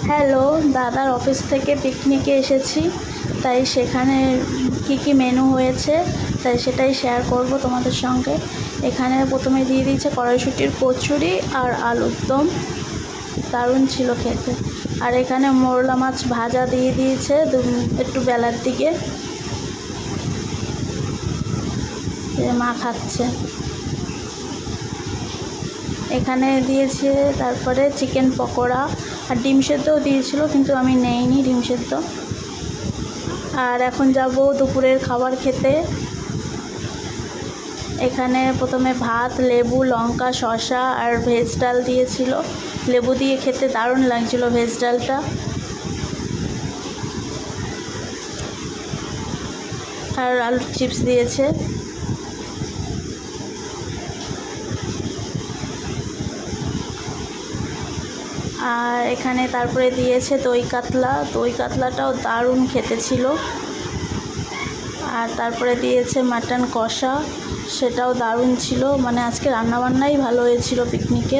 Hello, দাদার office থেকে পিকনিকে এসেছি, তাই সেখানে কি মেনু হয়েছে তাই সেটাই শেয়ার করব তোমাদের সঙ্গে। এখানে প্রথমে দিয়ে দিয়েছে কড়াইশুঁটির কচুরি আর আলুর দম, দারুণ ছিল খেতে। আর এখানে মোরলা মাছ ভাজা দিয়ে দিয়েছে একটু বেলার দিকে, মা খাচ্ছে। এখানে দিয়েছে তারপরে চিকেন পকোড়া আর ডিম সেদ্ধও দিয়েছিল, কিন্তু আমি নেইনি ডিম সেদ্ধ। আর এখন যাব দুপুরের খাবার খেতে। এখানে প্রথমে ভাত, লেবু, লঙ্কা, শসা আর ভেজ ডাল দিয়েছিল। লেবু দিয়ে খেতে দারুণ লাগছিল ভেজ ডালটা। আর আলুর চিপস দিয়েছে। আর এখানে তারপরে দিয়েছে দই কাতলাটাও দারুণ খেতে ছিল। আর তারপরে দিয়েছে মাটন কষা, সেটাও দারুণ ছিল। মানে আজকে রান্নাবান্নাই ভালো হয়েছিল পিকনিকে।